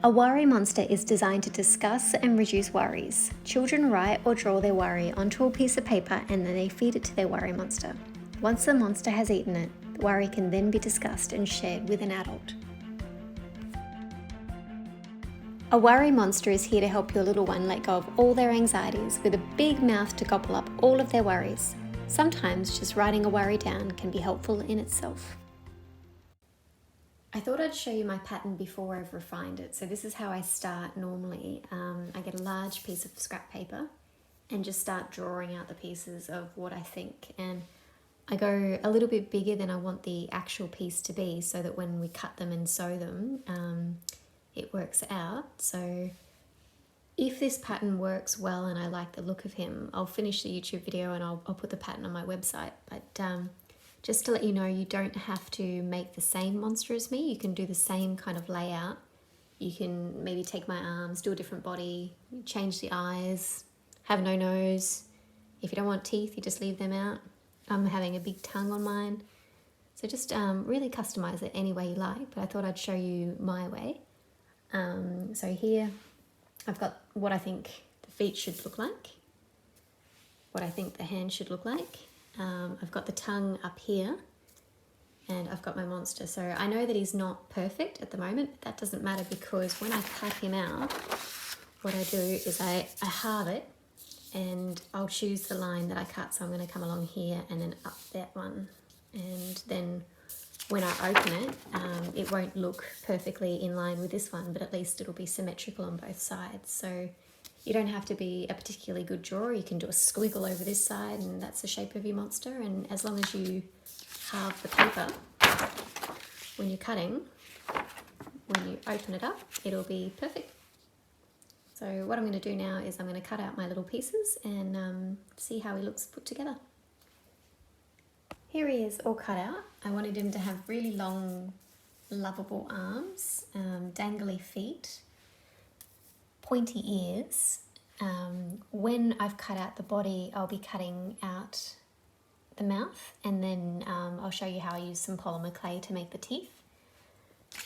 A worry monster is designed to discuss and reduce worries. Children write or draw their worry onto a piece of paper and then they feed it to their worry monster. Once the monster has eaten it, the worry can then be discussed and shared with an adult. A worry monster is here to help your little one let go of all their anxieties with a big mouth to gobble up all of their worries. Sometimes just writing a worry down can be helpful in itself. I thought I'd show you my pattern before I've refined it. So this is how I start normally. I get a large piece of scrap paper and just start drawing out the pieces of what I think. And I go a little bit bigger than I want the actual piece to be so that when we cut them and sew them, it works out. So if this pattern works well and I like the look of him, I'll finish the YouTube video and I'll put the pattern on my website. But just to let you know, you don't have to make the same monster as me. You can do the same kind of layout. You can maybe take my arms, do a different body, change the eyes, have no nose. If you don't want teeth, you just leave them out. I'm having a big tongue on mine. So just really customize it any way you like, but I thought I'd show you my way. So here I've got what I think the feet should look like, what I think the hand should look like. I've got the tongue up here and I've got my monster. So I know that he's not perfect at the moment, but that doesn't matter because when I cut him out, what I do is I halve it and I'll choose the line that I cut. So I'm going to come along here and then up that one. And then when I open it, it won't look perfectly in line with this one, but at least it'll be symmetrical on both sides. So you don't have to be a particularly good drawer. You can do a squiggle over this side and that's the shape of your monster. And as long as you halve the paper when you're cutting, when you open it up, it'll be perfect. So what I'm going to do now is I'm going to cut out my little pieces and see how he looks put together. Here he is all cut out. I wanted him to have really long, lovable arms, dangly feet, pointy ears. When I've cut out the body, I'll be cutting out the mouth and then I'll show you how I use some polymer clay to make the teeth.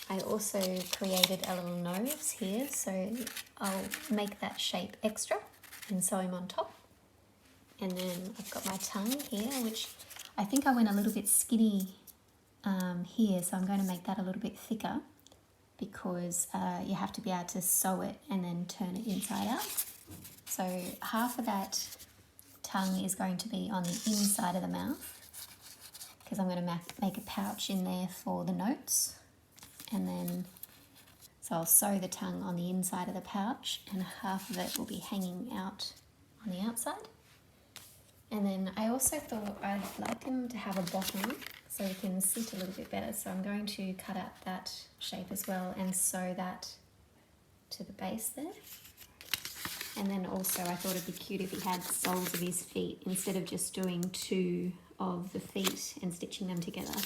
I also created a little nose here, so I'll make that shape extra and sew him on top. And then I've got my tongue here, which I think I went a little bit skinny here, so I'm going to make that a little bit thicker because you have to be able to sew it and then turn it inside out. So half of that tongue is going to be on the inside of the mouth because I'm going to make a pouch in there for the notes. And then, so I'll sew the tongue on the inside of the pouch and half of it will be hanging out on the outside. And then I also thought I'd like him to have a bottom so he can sit a little bit better. So I'm going to cut out that shape as well and sew that to the base there. And then also I thought it'd be cute if he had soles of his feet. Instead of just doing two of the feet and stitching them together,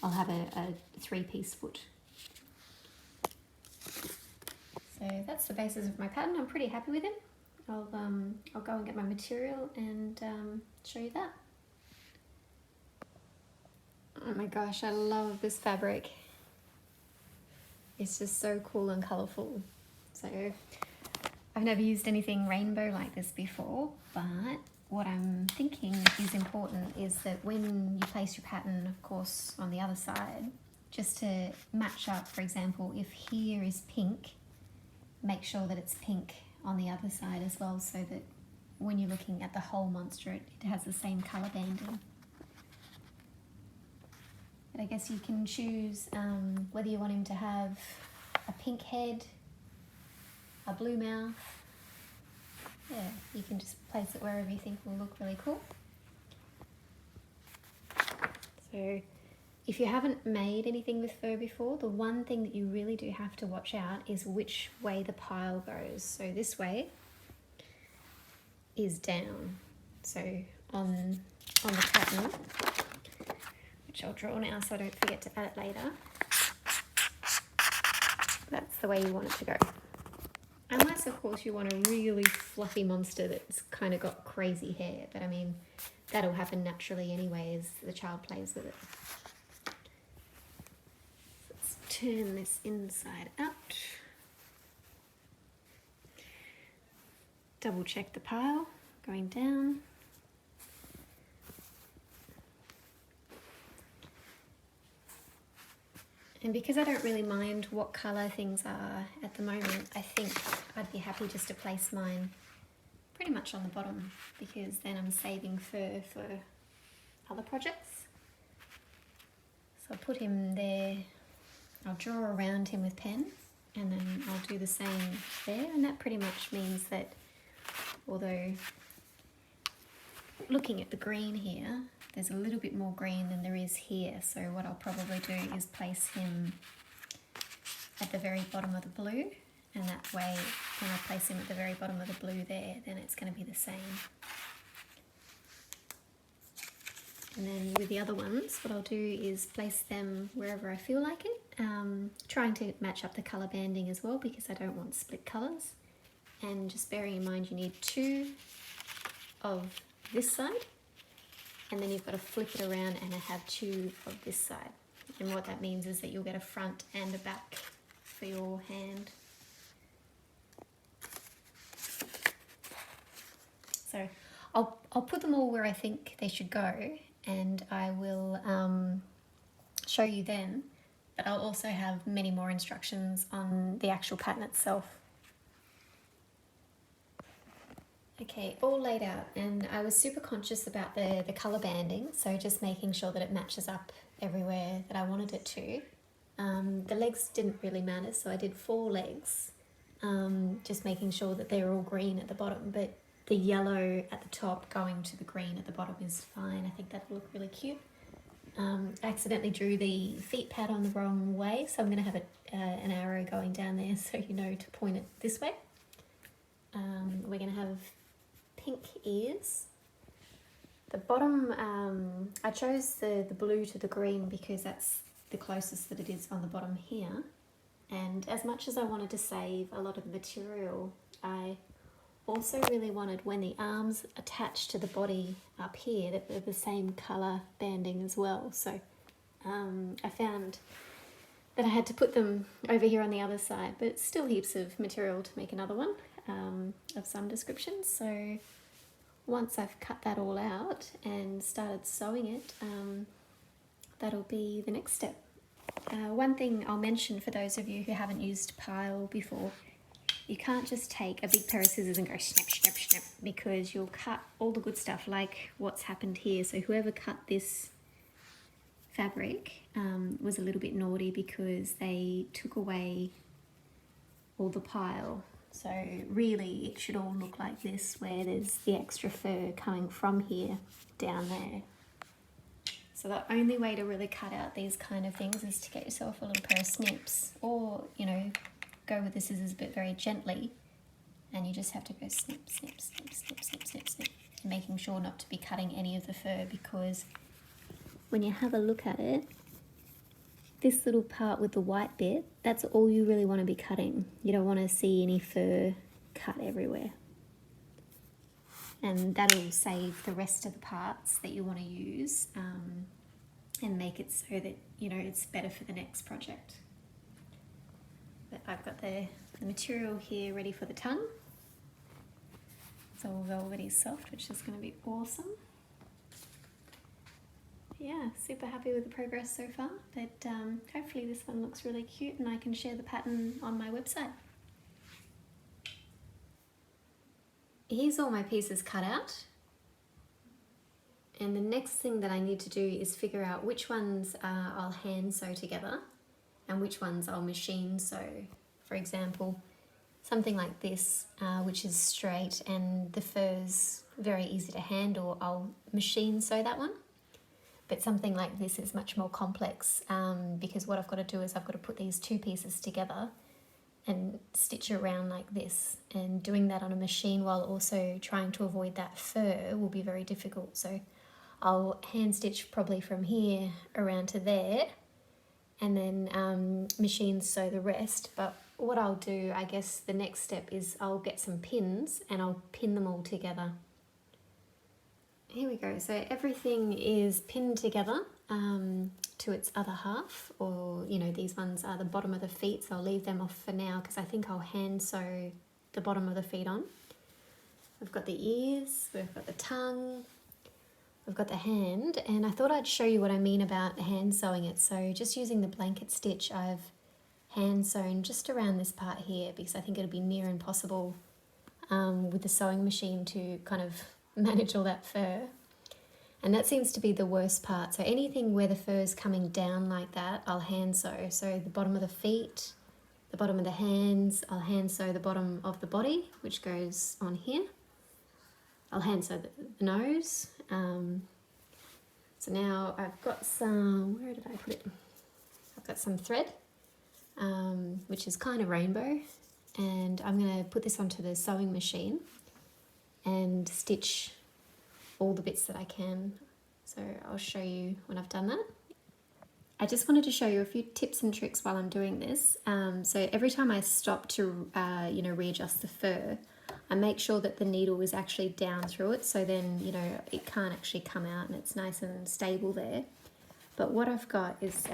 I'll have a three-piece foot. So that's the basis of my pattern. I'm pretty happy with him. I'll go and get my material and show you that. Oh my gosh, I love this fabric. It's just so cool and colourful. So I've never used anything rainbow like this before, but what I'm thinking is important is that when you place your pattern, of course, on the other side, just to match up, for example, if here is pink, make sure that it's pink on the other side as well, so that when you're looking at the whole monster, it has the same colour banding. But I guess you can choose whether you want him to have a pink head, a blue mouth. Yeah, you can just place it wherever you think will look really cool. So if you haven't made anything with fur before, the one thing that you really do have to watch out is which way the pile goes. So this way is down. So on the pattern, which I'll draw now so I don't forget to add it later, that's the way you want it to go. Unless, of course, you want a really fluffy monster that's kind of got crazy hair. But I mean, that'll happen naturally anyway as the child plays with it. Let's turn this inside out. double check the pile going down. And because I don't really mind what colour things are at the moment, I think I'd be happy just to place mine pretty much on the bottom, because then I'm saving fur for other projects. So I'll put him there, I'll draw around him with pen, and then I'll do the same there, and that pretty much means that, although looking at the green here, there's a little bit more green than there is here, so what I'll probably do is place him at the very bottom of the blue, and that way when I place him at the very bottom of the blue there, then it's going to be the same. And then with the other ones, what I'll do is place them wherever I feel like it, trying to match up the colour banding as well, because I don't want split colours. And just bearing in mind you need 2 of this side, and then you've got to flip it around and have 2 of this side. And what that means is that you'll get a front and a back for your hand. So I'll put them all where I think they should go, and I will show you then, but I'll also have many more instructions on the actual pattern itself. Okay, all laid out, and I was super conscious about the colour banding, so just making sure that it matches up everywhere that I wanted it to. The legs didn't really matter, so I did 4 legs, just making sure that they're all green at the bottom, but the yellow at the top going to the green at the bottom is fine. I think that'll look really cute. I accidentally drew the feet pad on the wrong way, so I'm going to have an arrow going down there so you know to point it this way. We're going to have pink ears. The bottom, I chose the blue to the green because that's the closest that it is on the bottom here. And as much as I wanted to save a lot of the material, I also really wanted, when the arms attach to the body up here, that they're the same colour banding as well. So I found that I had to put them over here on the other side, but still heaps of material to make another one of some description. So once I've cut that all out and started sewing it, that'll be the next step. One thing I'll mention for those of you who haven't used pile before, you can't just take a big pair of scissors and go snap, snap, snap, because you'll cut all the good stuff, like what's happened here. So whoever cut this fabric was a little bit naughty because they took away all the pile. So really it should all look like this, where there's the extra fur coming from here down there. So the only way to really cut out these kind of things is to get yourself a little pair of snips, or, you know, go with the scissors but very gently, and you just have to go snip, snip, snip, snip, snip, snip, snip, making sure not to be cutting any of the fur, because when you have a look at it, this little part with the white bit, that's all you really want to be cutting. You don't want to see any fur cut everywhere. And that'll save the rest of the parts that you want to use, and make it so that, you know, it's better for the next project. But I've got the material here ready for the tongue. It's all velvety soft, which is going to be awesome. Yeah, super happy with the progress so far, but hopefully this one looks really cute and I can share the pattern on my website. Here's all my pieces cut out, and the next thing that I need to do is figure out which ones I'll hand sew together and which ones I'll machine sew. For example, something like this, which is straight and the fur's very easy to handle, I'll machine sew that one. But something like this is much more complex, because what I've got to do is I've got to put these 2 pieces together and stitch around like this, and doing that on a machine while also trying to avoid that fur will be very difficult. So I'll hand stitch probably from here around to there, and then machine sew the rest. But what I'll do, I guess the next step is I'll get some pins and I'll pin them all together. Here we go, so everything is pinned together to its other half, or, you know, these ones are the bottom of the feet, so I'll leave them off for now because I think I'll hand sew the bottom of the feet on. We've got the ears, we've got the tongue, we've got the hand, and I thought I'd show you what I mean about hand sewing it. So just using the blanket stitch, I've hand sewn just around this part here because I think it'll be near impossible with the sewing machine to kind of manage all that fur. And that seems to be the worst part. So anything where the fur is coming down like that, I'll hand sew. So the bottom of the feet, the bottom of the hands, I'll hand sew the bottom of the body, which goes on here. I'll hand sew the nose. So now I've got some, where did I put it? I've got some thread, which is kind of rainbow. And I'm going to put this onto the sewing machine and stitch all the bits that I can. So I'll show you when I've done that. I just wanted to show you a few tips and tricks while I'm doing this. So every time I stop to readjust the fur, I make sure that the needle is actually down through it, so then it can't actually come out and it's nice and stable there. But what I've got is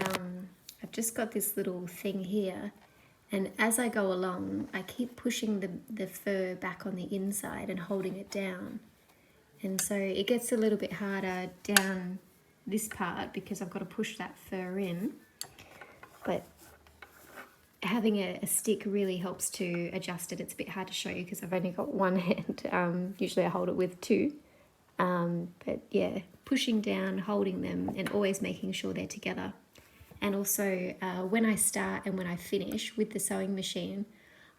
I've just got this little thing here, and as I go along I keep pushing the fur back on the inside and holding it down. And so it gets a little bit harder down this part because I've got to push that fur in. But having a stick really helps to adjust it. It's a bit hard to show you because I've only got one hand. Usually I hold it with two. But yeah, pushing down, holding them, and always making sure they're together. And also when I start and when I finish with the sewing machine,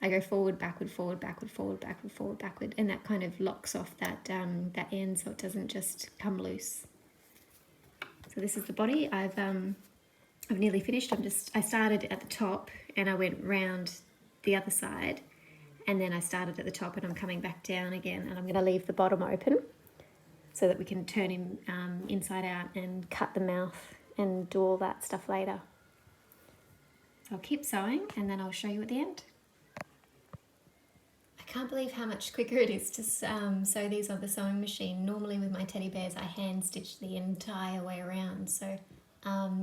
I go forward, backward, forward, backward, forward, backward, forward, backward, and that kind of locks off that end so it doesn't just come loose. So this is the body. I've nearly finished. I started at the top and I went round the other side, and then I started at the top and I'm coming back down again, and I'm going to leave the bottom open so that we can turn him inside out and cut the mouth and do all that stuff later. So I'll keep sewing and then I'll show you at the end. I can't believe how much quicker it is to sew these on the sewing machine. Normally with my teddy bears I hand stitch the entire way around, so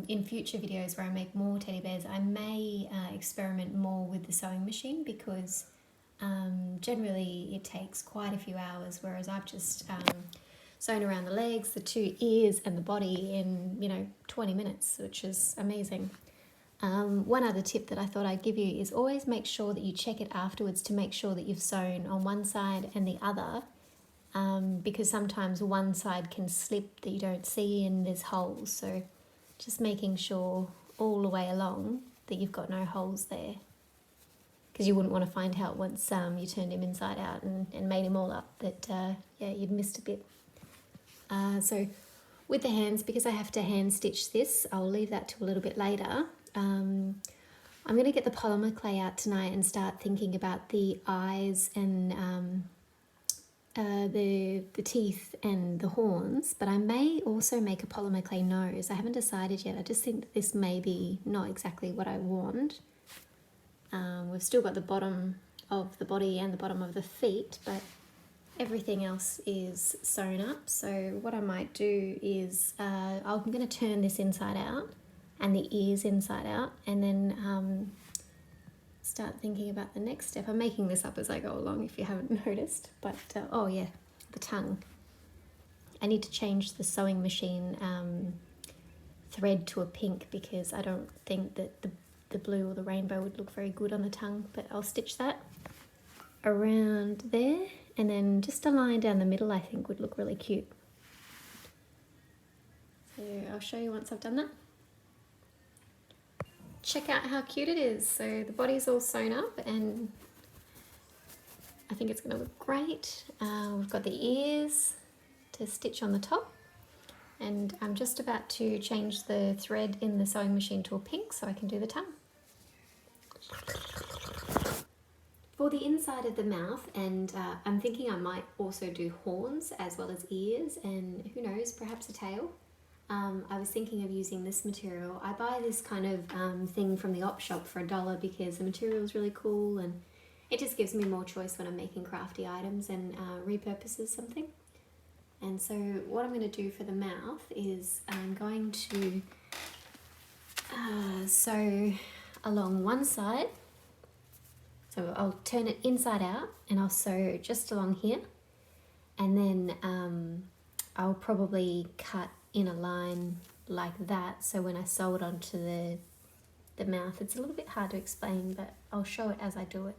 in future videos where I make more teddy bears I may experiment more with the sewing machine, because generally it takes quite a few hours, whereas I've just sewn around the legs, the two ears and the body in 20 minutes, which is amazing. One other tip that I thought I'd give you is always make sure that you check it afterwards to make sure that you've sewn on one side and the other, because sometimes one side can slip that you don't see and there's holes. So just making sure all the way along that you've got no holes there, because you wouldn't want to find out once you turned him inside out and made him all up that you'd missed a bit. So with the hands, because I have to hand stitch this, I'll leave that to a little bit later. I'm going to get the polymer clay out tonight and start thinking about the eyes and the teeth and the horns, but I may also make a polymer clay nose. I haven't decided yet. I just think that this may be not exactly what I want. We've still got the bottom of the body and the bottom of the feet, but everything else is sewn up. So what I might do is I'm going to turn this inside out and the ears inside out, and then start thinking about the next step. I'm making this up as I go along if you haven't noticed, but oh yeah, the tongue. I need to change the sewing machine thread to a pink because I don't think that the blue or the rainbow would look very good on the tongue, but I'll stitch that around there, and then just a line down the middle I think would look really cute. So I'll show you once I've done that. Check out how cute it is. So the body's all sewn up and I think it's going to look great. We've got the ears to stitch on the top, and I'm just about to change the thread in the sewing machine to a pink so I can do the tongue. For the inside of the mouth, and I'm thinking I might also do horns as well as ears, and who knows, perhaps a tail. I was thinking of using this material. I buy this kind of thing from the op shop for $1 because the material is really cool and it just gives me more choice when I'm making crafty items and repurposes something. And so what I'm going to do for the mouth is I'm going to sew along one side. So I'll turn it inside out and I'll sew just along here, And then I'll probably cut in a line like that, so when I sew it onto the mouth, it's a little bit hard to explain, but I'll show it as I do it.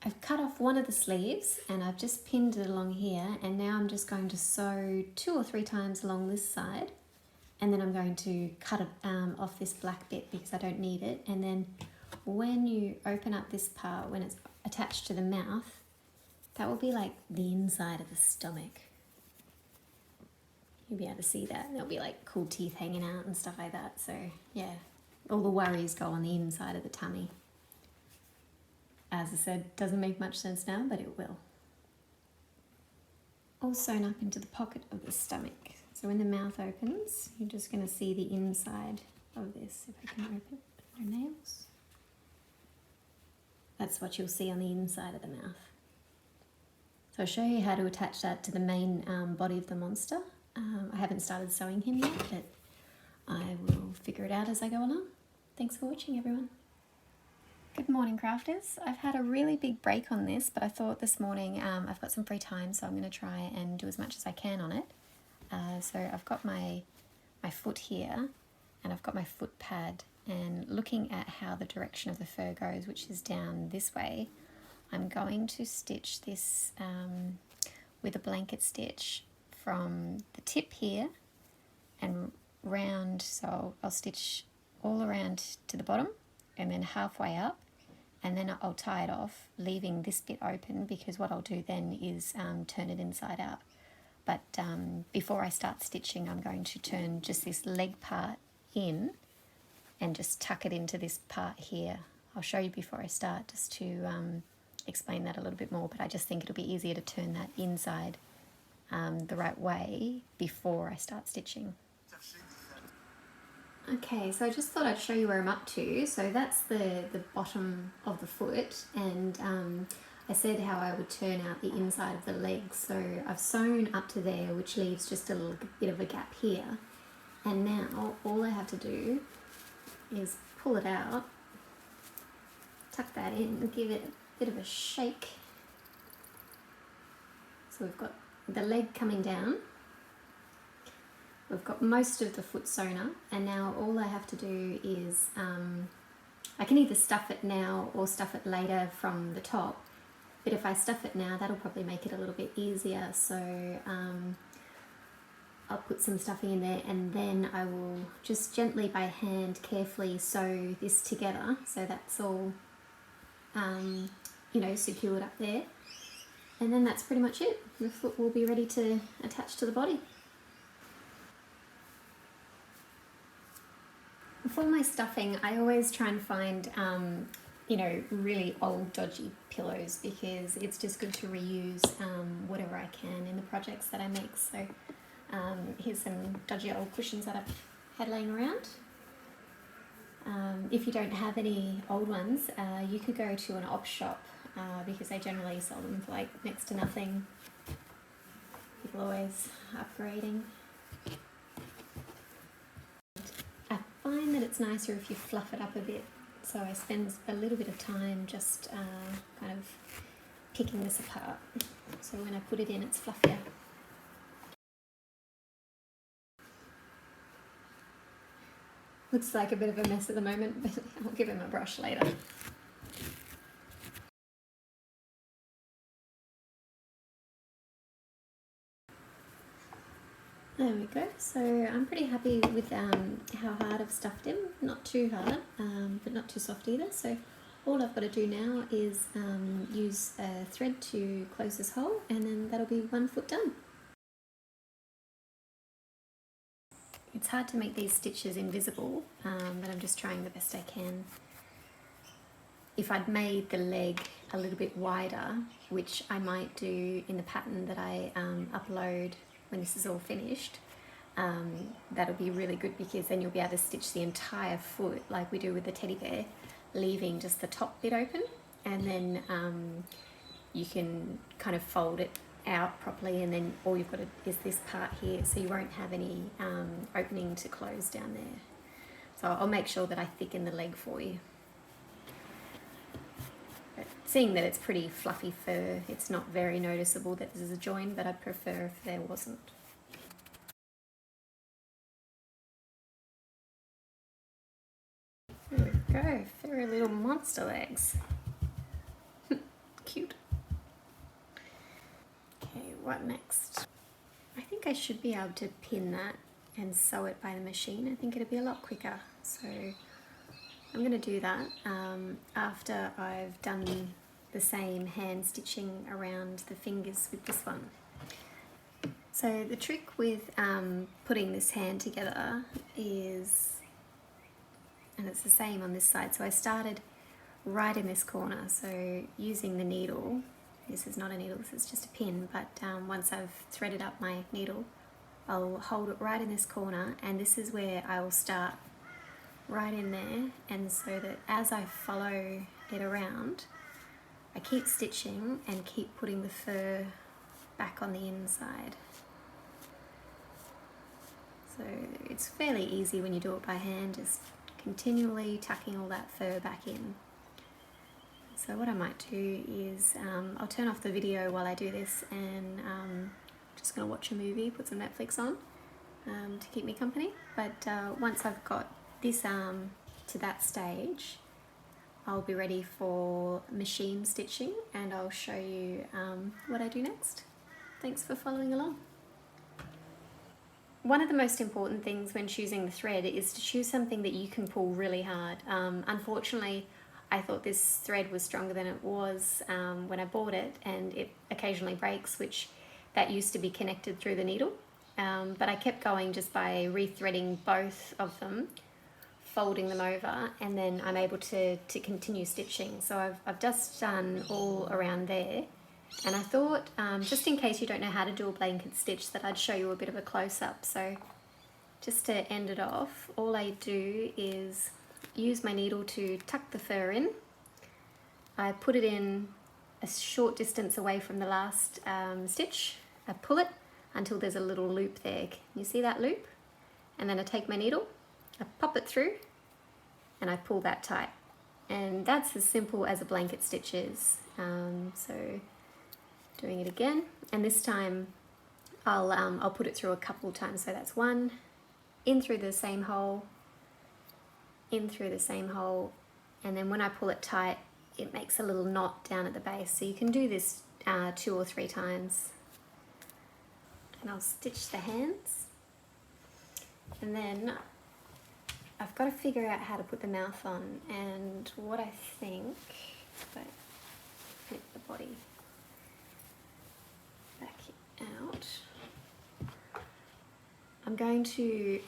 I've cut off one of the sleeves and I've just pinned it along here, and now I'm just going to sew 2 or 3 times along this side, and then I'm going to cut it off this black bit because I don't need it. And then when you open up this part, when it's attached to the mouth, that will be like the inside of the stomach. You'll be able to see that, and there'll be like cool teeth hanging out and stuff like that. So yeah, all the worries go on the inside of the tummy. As I said, doesn't make much sense now, but it will. All sewn up into the pocket of the stomach. So when the mouth opens, you're just going to see the inside of this. If I can open it with my nails. That's what you'll see on the inside of the mouth. So I'll show you how to attach that to the main body of the monster. I haven't started sewing him yet, but I will figure it out as I go along. Thanks for watching, everyone. Good morning, crafters. I've had a really big break on this, but I thought this morning I've got some free time, so I'm going to try and do as much as I can on it. So I've got my foot here, and I've got my foot pad, and looking at how the direction of the fur goes, which is down this way, I'm going to stitch this with a blanket stitch from the tip here and round. So I'll stitch all around to the bottom and then halfway up, and then I'll tie it off, leaving this bit open, because what I'll do then is turn it inside out. But before I start stitching, I'm going to turn just this leg part in and just tuck it into this part here. I'll show you before I start, just to explain that a little bit more, but I just think it'll be easier to turn that inside the right way before I start stitching. Okay, so I just thought I'd show you where I'm up to. So that's the bottom of the foot, and I said how I would turn out the inside of the legs. So I've sewn up to there, which leaves just a little bit of a gap here. And now all I have to do is pull it out, tuck that in, give it a bit of a shake. So we've got the leg coming down. We've got most of the foot sewn up, and now all I have to do is, I can either stuff it now or stuff it later from the top, but if I stuff it now, that'll probably make it a little bit easier. So I'll put some stuffing in there, and then I will just gently by hand carefully sew this together, so that's all you know, secured up there, and then that's pretty much it. The foot will be ready to attach to the body. For my stuffing, I always try and find, you know, really old dodgy pillows, because it's just good to reuse whatever I can in the projects that I make. So here's some dodgy old cushions that I've had laying around. If you don't have any old ones, you could go to an op shop, because they generally sell them for like next to nothing. People are always upgrading. I find that it's nicer if you fluff it up a bit, so I spend a little bit of time just kind of picking this apart, so when I put it in it's fluffier. Looks like a bit of a mess at the moment, but I'll give him a brush later. There we go. So I'm pretty happy with how hard I've stuffed him. Not too hard, but not too soft either. So all I've got to do now is use a thread to close this hole, and then that'll be one foot done. It's hard to make these stitches invisible, but I'm just trying the best I can. If I'd made the leg a little bit wider, which I might do in the pattern that I upload when this is all finished, that'll be really good, because then you'll be able to stitch the entire foot like we do with the teddy bear, leaving just the top bit open, and then you can kind of fold it out properly, and then all you've got is this part here, so you won't have any opening to close down there. So I'll make sure that I thicken the leg for you. But Seeing that it's pretty fluffy fur, it's not very noticeable that this is a join, but I'd prefer if there wasn't. There we go, furry little monster legs. Cute. Okay, what next? I think I should be able to pin that and sew it by the machine. I think it'd be a lot quicker. So I'm going to do that after I've done the same hand stitching around the fingers with this one. So the trick with putting this hand together is, and it's the same on this side, so I started right in this corner, so using the needle. This is not a needle, this is just a pin, but once I've threaded up my needle, I'll hold it right in this corner, and this is where I will start right in there, and so that as I follow it around, I keep stitching and keep putting the fur back on the inside. So it's fairly easy when you do it by hand, just continually tucking all that fur back in. So what I might do is I'll turn off the video while I do this, and just gonna watch a movie, put some Netflix on to keep me company. But once I've got this arm to that stage, I'll be ready for machine stitching, and I'll show you what I do next. Thanks for following along. One of the most important things when choosing the thread is to choose something that you can pull really hard. Unfortunately, I thought this thread was stronger than it was when I bought it, and it occasionally breaks, which that used to be connected through the needle. But I kept going just by rethreading both of them, folding them over, and then I'm able to continue stitching. So I've just done all around there, and I thought just in case you don't know how to do a blanket stitch that I'd show you a bit of a close-up. So just to end it off, all I do is use my needle to tuck the fur in. I put it in a short distance away from the last stitch. I pull it until there's a little loop there. Can you see that loop? And then I take my needle, I pop it through, and I pull that tight. And that's as simple as a blanket stitch is. So doing it again, and this time I'll put it through a couple times. So that's one, in through the same hole, in through the same hole, and then when I pull it tight, it makes a little knot down at the base. So you can do this 2 or 3 times. And I'll stitch the hands, and then I've got to figure out how to put the mouth on, and what I think, if I flip the body back out, I'm going to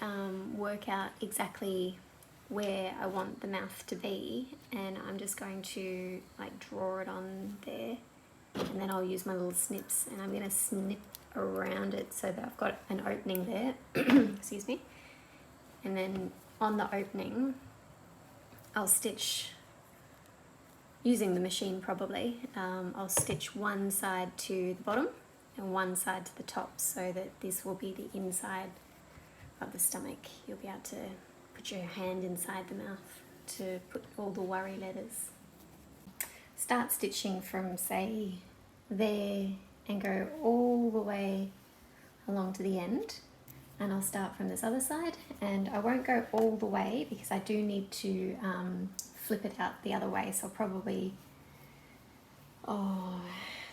work out exactly where I want the mouth to be, and I'm just going to like draw it on there, and then I'll use my little snips, and I'm going to snip around it so that I've got an opening there. Excuse me. And then on the opening I'll stitch, using the machine probably, I'll stitch one side to the bottom and one side to the top, so that this will be the inside of the stomach. You'll be able to put your hand inside the mouth to put all the worry letters. Start stitching from, say, there and go all the way along to the end, and I'll start from this other side, and I won't go all the way because I do need to flip it out the other way. So I'll probably,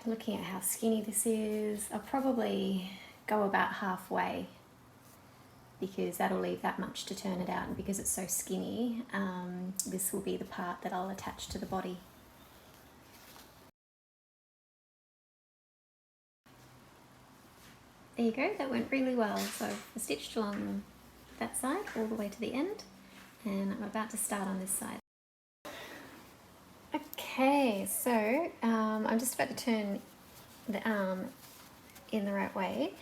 looking at how skinny this is, I'll probably go about halfway, because that'll leave that much to turn it out, and because it's so skinny, this will be the part that I'll attach to the body. There you go, that went really well. So I stitched along that side all the way to the end, and I'm about to start on this side. Okay, so I'm just about to turn the arm in the right way,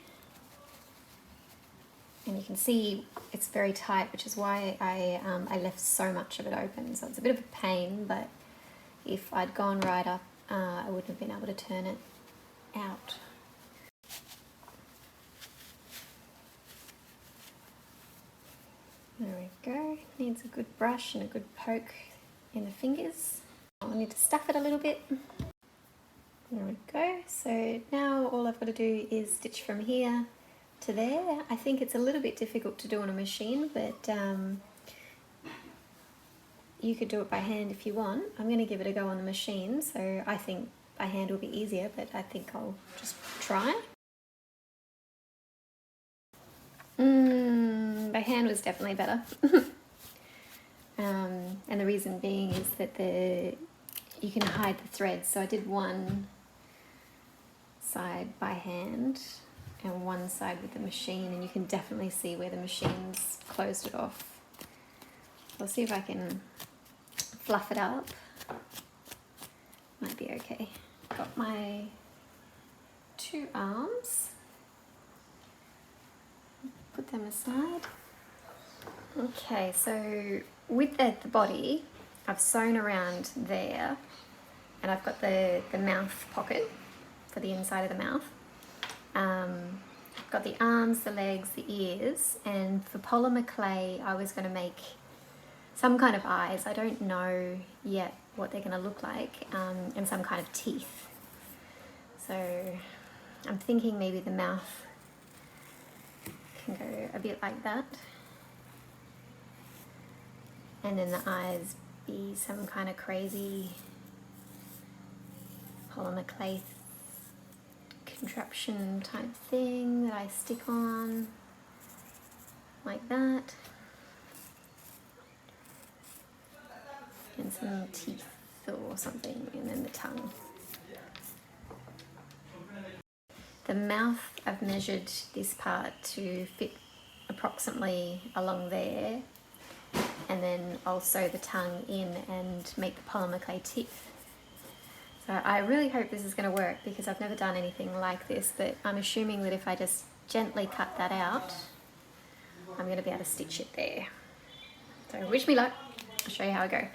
and you can see it's very tight, which is why I left so much of it open. So it's a bit of a pain, but if I'd gone right up, I wouldn't have been able to turn it out. There we go. Needs a good brush and a good poke in the fingers. I need to stuff it a little bit. There we go. So now all I've got to do is stitch from here to there. I think it's a little bit difficult to do on a machine, but you could do it by hand if you want. I'm going to give it a go on the machine, so I think by hand will be easier, but I think I'll just try. By hand was definitely better. And the reason being is that you can hide the threads. So I did one side by hand and one side with the machine, and you can definitely see where the machine's closed it off. I'll see if I can fluff it up. Might be okay. Got my 2 arms. Put them aside. Okay, so with the body, I've sewn around there, and I've got the mouth pocket for the inside of the mouth. I've got the arms, the legs, the ears, and for polymer clay I was going to make some kind of eyes. I don't know yet what they're going to look like, and some kind of teeth. So I'm thinking maybe the mouth can go a bit like that, and then the eyes be some kind of crazy polymer clay contraption type thing that I stick on like that, and some teeth or something, and then the tongue. The mouth, I've measured this part to fit approximately along there, and then also the tongue in and make the polymer clay teeth. So I really hope this is going to work, because I've never done anything like this, but I'm assuming that if I just gently cut that out, I'm going to be able to stitch it there. So wish me luck. I'll show you how I go.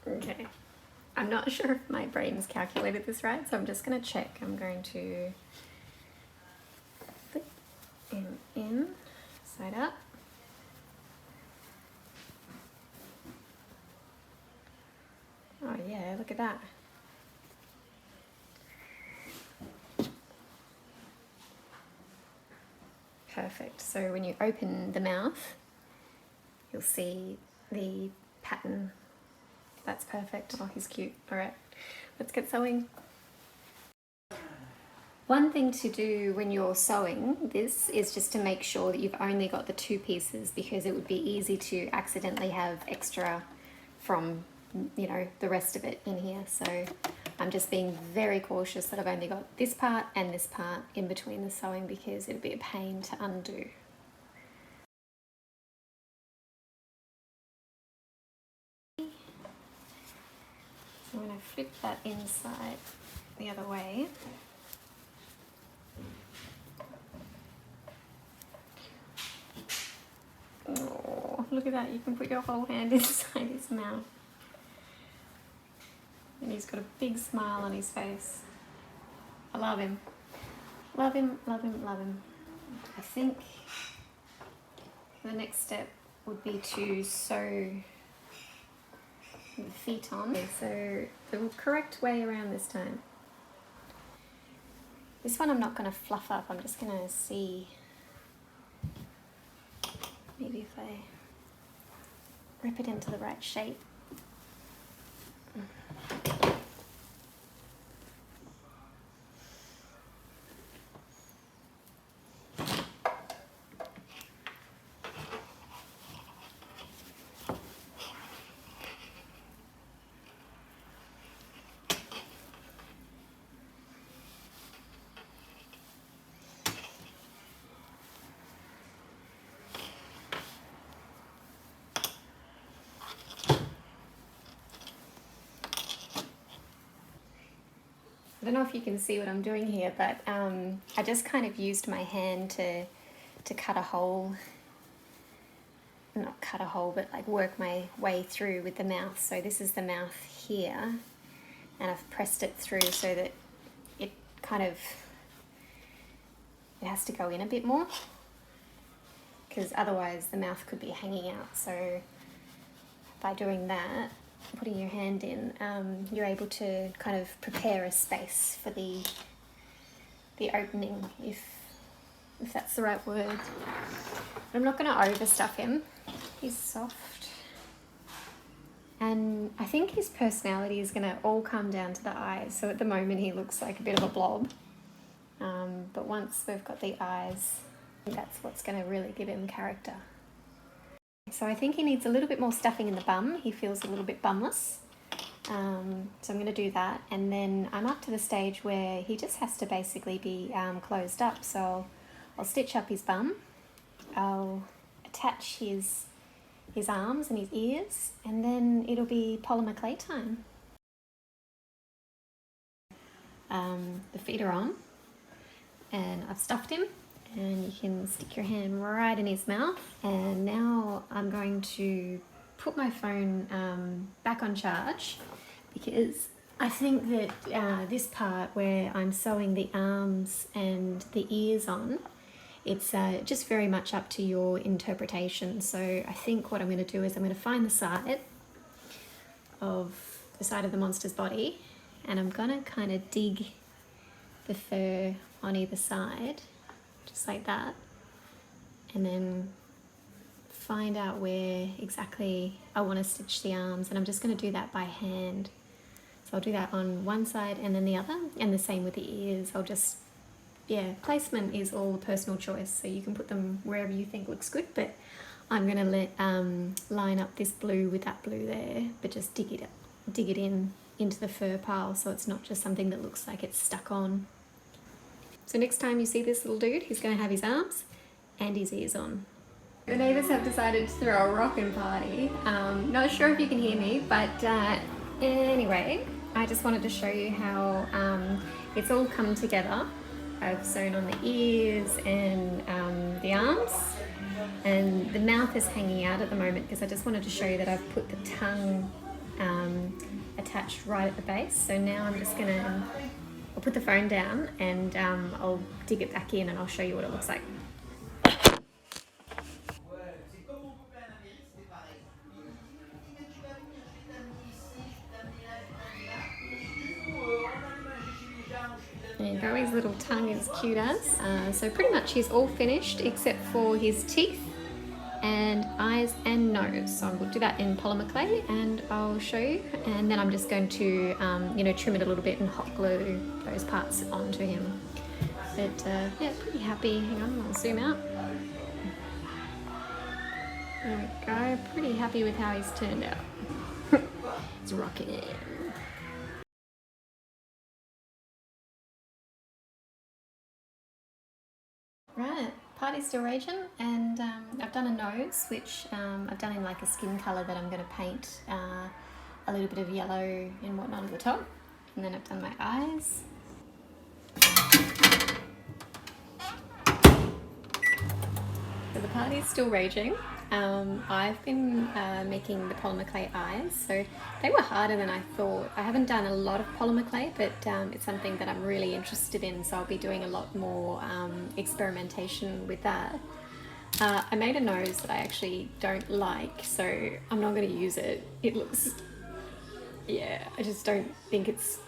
Okay, I'm not sure if my brain's calculated this right, so I'm just going to check. I'm going to flip in, side up. Oh yeah, look at that. Perfect. So when you open the mouth, you'll see the pattern. That's perfect. Oh, he's cute. All right, let's get sewing. One thing to do when you're sewing this is just to make sure that you've only got the 2 pieces, because it would be easy to accidentally have extra from, you know, the rest of it in here. So I'm just being very cautious that I've only got this part and this part in between the sewing, because it'd be a pain to undo. So I'm going to flip that inside the other way. Oh, look at that, you can put your whole hand inside his mouth. And he's got a big smile on his face. I love him. Love him, love him, love him. I think the next step would be to sew the feet on. Okay, so the correct way around this time. This one I'm not going to fluff up, I'm just going to see maybe if I rip it into the right shape. I don't know if you can see what I'm doing here, but I just kind of used my hand to cut a hole, not cut a hole, but like work my way through with the mouth. So this is the mouth here, and I've pressed it through so that it kind of it has to go in a bit more, because otherwise the mouth could be hanging out. So by doing that, putting your hand in, you're able to kind of prepare a space for the opening, if that's the right word. But I'm not going to overstuff him. He's soft. And I think his personality is going to all come down to the eyes. So at the moment he looks like a bit of a blob. But once we've got the eyes, that's what's going to really give him character. So I think he needs a little bit more stuffing in the bum. He feels a little bit bumless. So I'm going to do that. And then I'm up to the stage where he just has to basically be closed up. So I'll stitch up his bum. I'll attach his arms and his ears, and then it'll be polymer clay time. The feet are on, and I've stuffed him, and you can stick your hand right in his mouth. And now I'm going to put my phone back on charge, because I think that this part where I'm sewing the arms and the ears on, it's just very much up to your interpretation. So I think what I'm going to do is I'm going to find the side of the monster's body, and I'm going to kind of dig the fur on either side, just like that, and then find out where exactly I want to stitch the arms. And I'm just going to do that by hand. So I'll do that on one side and then the other, and the same with the ears. Placement is all personal choice, so you can put them wherever you think looks good, but I'm going to line up this blue with that blue there, but just dig it into the fur pile, so it's not just something that looks like it's stuck on. So next time you see this little dude, he's going to have his arms and his ears on. The neighbours have decided to throw a rockin' party. Not sure if you can hear me, but anyway, I just wanted to show you how it's all come together. I've sewn on the ears and the arms, and the mouth is hanging out at the moment because I just wanted to show you that I've put the tongue attached right at the base. So now I'm just gonna, I'll put the phone down and I'll dig it back in and I'll show you what it looks like. There you go, his little tongue is cute as. So pretty much he's all finished except for his teeth and eyes and nose. So we'll do that in polymer clay and I'll show you. And then I'm just going to, trim it a little bit and hot glue those parts onto him. But yeah, pretty happy. Hang on, I'll zoom out. There we go, pretty happy with how he's turned out. It's rocking it. Right, party's still raging, and I've done a nose, which I've done in like a skin colour that I'm going to paint a little bit of yellow and whatnot at the top, and then I've done my eyes. So the party's still raging. I've been making the polymer clay eyes, so they were harder than I thought. I haven't done a lot of polymer clay, but it's something that I'm really interested in, so I'll be doing a lot more experimentation with that. I made a nose that I actually don't like, so I'm not going to use it. It looks, yeah, I just don't think it's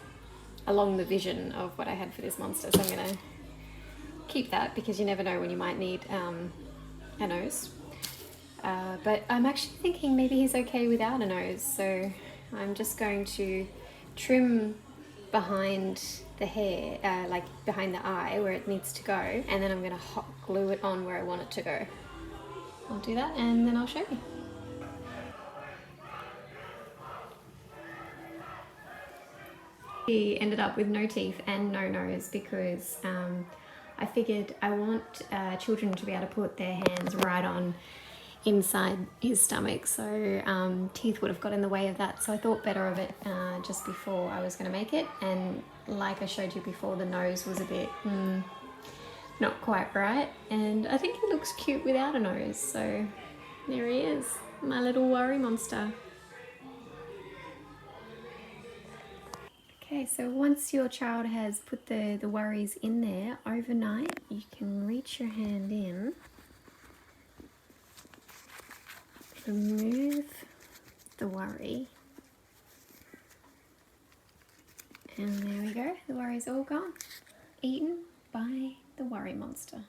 along the vision of what I had for this monster, so I'm going to keep that because you never know when you might need a nose. But I'm actually thinking maybe he's okay without a nose, so I'm just going to trim behind the hair, like behind the eye where it needs to go, and then I'm going to hot glue it on where I want it to go. I'll do that and then I'll show you. He ended up with no teeth and no nose because I figured I want children to be able to put their hands right on inside his stomach, so teeth would have got in the way of that, so I thought better of it just before I was going to make it. And like I showed you before, the nose was a bit not quite right, and I think he looks cute without a nose, so there he is, my little worry monster. Okay, Okay, so once your child has put the worries in there overnight, you can reach your hand in, remove the worry, and there we go, the worry's all gone, eaten by the worry monster.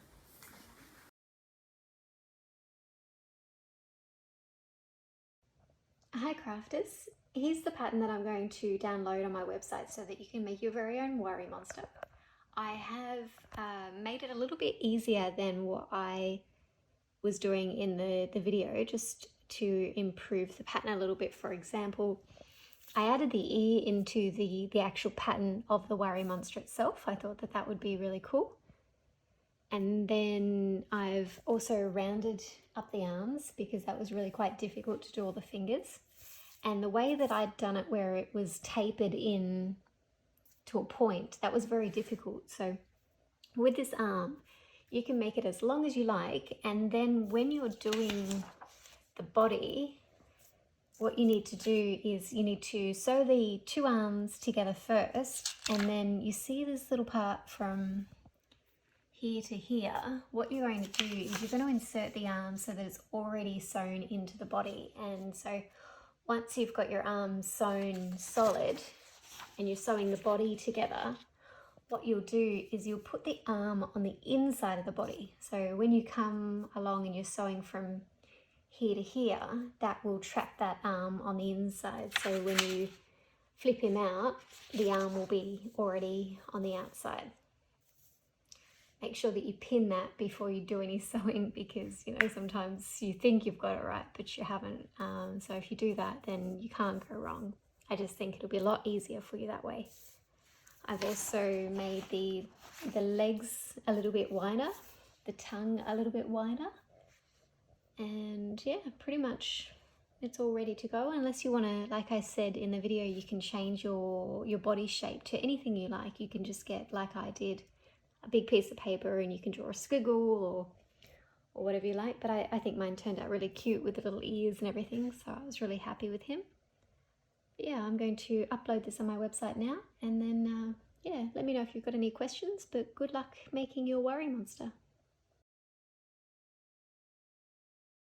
Hi crafters, here's the pattern that I'm going to download on my website so that you can make your very own worry monster. I have made it a little bit easier than what I was doing in the video, just to improve the pattern a little bit. For example, I added the ear into the actual pattern of the worry monster itself. I thought that would be really cool. And then I've also rounded up the arms because that was really quite difficult to do all the fingers. And the way that I'd done it, where it was tapered in to a point, that was very difficult. So with this arm, you can make it as long as you like, and then when you're doing the body, what you need to do is you need to sew the two arms together first, and then you see this little part from here to here. What you're going to do is you're going to insert the arm so that it's already sewn into the body. And so once you've got your arm sewn solid and you're sewing the body together, what you'll do is you'll put the arm on the inside of the body. So when you come along and you're sewing from here to here, that will trap that arm on the inside. So when you flip him out, the arm will be already on the outside. Make sure that you pin that before you do any sewing, because sometimes you think you've got it right but you haven't. So if you do that, then you can't go wrong. I just think it'll be a lot easier for you that way. I've also made the legs a little bit wider, the tongue a little bit wider, and yeah, pretty much it's all ready to go. Unless you want to, like I said in the video, you can change your body shape to anything you like. You can just get, like I did, a big piece of paper and you can draw a squiggle or whatever you like. But I think mine turned out really cute with the little ears and everything, so I was really happy with him. But yeah, I'm going to upload this on my website now, and then yeah, let me know if you've got any questions, but good luck making your worry monster.